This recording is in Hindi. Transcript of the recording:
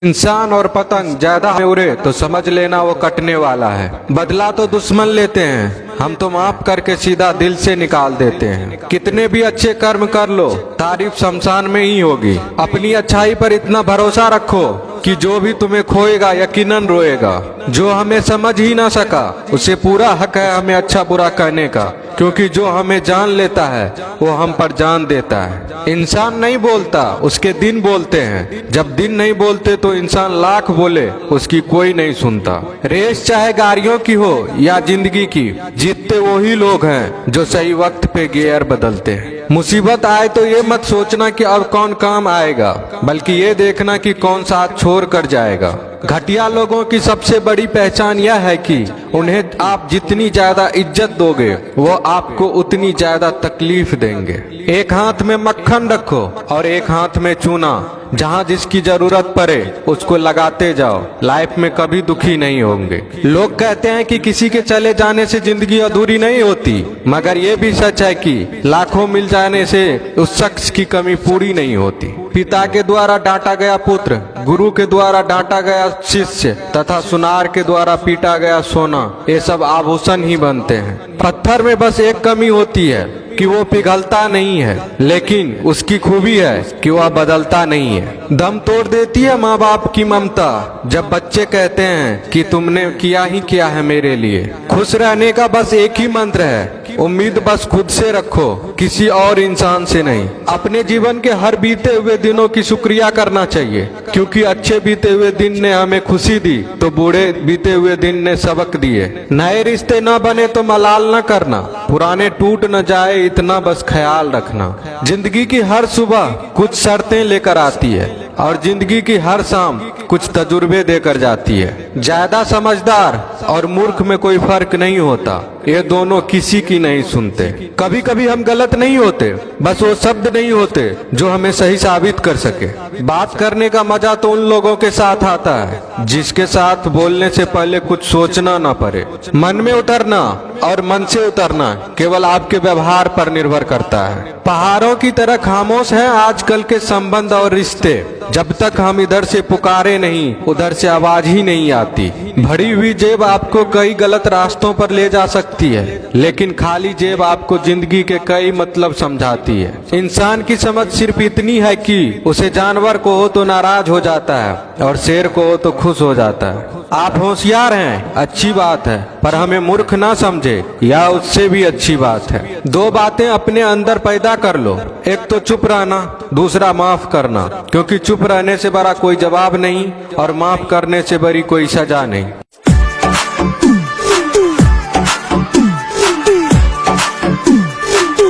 इंसान और पतंग ज्यादा उड़े तो समझ लेना वो कटने वाला है। बदला तो दुश्मन लेते हैं, हम तो माफ करके सीधा दिल से निकाल देते हैं। कितने भी अच्छे कर्म कर लो, तारीफ शमशान में ही होगी। अपनी अच्छाई पर इतना भरोसा रखो कि जो भी तुम्हें खोएगा यकीनन रोएगा। जो हमें समझ ही ना सका उसे पूरा हक है हमें अच्छा बुरा कहने का, क्योंकि जो हमें जान लेता है वो हम पर जान देता है। इंसान नहीं बोलता, उसके दिन बोलते हैं। जब दिन नहीं बोलते तो इंसान लाख बोले उसकी कोई नहीं सुनता। रेस चाहे गाड़ियों की हो या जिंदगी की, जीतते वही लोग हैं जो सही वक्त पे गियर बदलते हैं। मुसीबत आए तो ये मत सोचना कि अब कौन काम आएगा, बल्कि ये देखना कि कौन साथ छोड़ कर जाएगा। घटिया लोगों की सबसे बड़ी पहचान यह है कि उन्हें आप जितनी ज्यादा इज्जत दोगे वो आपको उतनी ज्यादा तकलीफ देंगे। एक हाथ में मक्खन रखो और एक हाथ में चूना। जहाँ जिसकी जरूरत पड़े उसको लगाते जाओ, लाइफ में कभी दुखी नहीं होंगे। लोग कहते हैं कि किसी के चले जाने से जिंदगी अधूरी नहीं होती, मगर ये भी सच है कि लाखों मिल जाने से उस शख्स की कमी पूरी नहीं होती। पिता के द्वारा डांटा गया पुत्र, गुरु के द्वारा डांटा गया शिष्य तथा सुनार के द्वारा पीटा गया सोना, ये सब आभूषण ही बनते हैं। पत्थर में बस एक कमी होती है कि वो पिघलता नहीं है, लेकिन उसकी खूबी है कि वह बदलता नहीं है। दम तोड़ देती है माँ बाप की ममता जब बच्चे कहते हैं कि तुमने किया ही क्या है मेरे लिए। खुश रहने का बस एक ही मंत्र है, उम्मीद बस खुद से रखो, किसी और इंसान से नहीं। अपने जीवन के हर बीते हुए दिनों की शुक्रिया करना चाहिए, क्योंकि अच्छे बीते हुए दिन ने हमें खुशी दी तो बूढ़े बीते हुए दिन ने सबक दिए। नए रिश्ते न बने तो मलाल न करना, पुराने टूट न जाए इतना बस ख्याल रखना। जिंदगी की हर सुबह कुछ शर्तें लेकर आती है और जिंदगी की हर शाम कुछ तजुर्बे देकर जाती है। ज्यादा समझदार और मूर्ख में कोई फर्क नहीं होता, ये दोनों किसी की नहीं सुनते। कभी कभी हम गलत नहीं होते, बस वो शब्द नहीं होते जो हमें सही साबित कर सके। बात करने का मजा तो उन लोगों के साथ आता है जिसके साथ बोलने से पहले कुछ सोचना ना पड़े। मन में उतरना और मन से उतरना केवल आपके व्यवहार पर निर्भर करता है। पहाड़ों की तरह खामोश है आजकल के संबंध और रिश्ते। जब तक हम इधर से पुकारे नहीं उधर से आवाज ही नहीं आती। भरी हुई जेब आपको कई गलत रास्तों पर ले जा सकती है, लेकिन खाली जेब आपको जिंदगी के कई मतलब समझाती है। इंसान की समझ सिर्फ इतनी है कि उसे जानवर को हो तो नाराज हो जाता है और शेर को हो तो खुश हो जाता है। आप होशियार हैं, अच्छी बात है, पर हमें मूर्ख ना समझे या उससे भी अच्छी बात है। दो बातें अपने अंदर पैदा कर लो, एक तो चुप रहना, दूसरा माफ करना, क्योंकि चुप रहने से बड़ा कोई जवाब नहीं और माफ करने से बड़ी कोई सजा नहीं।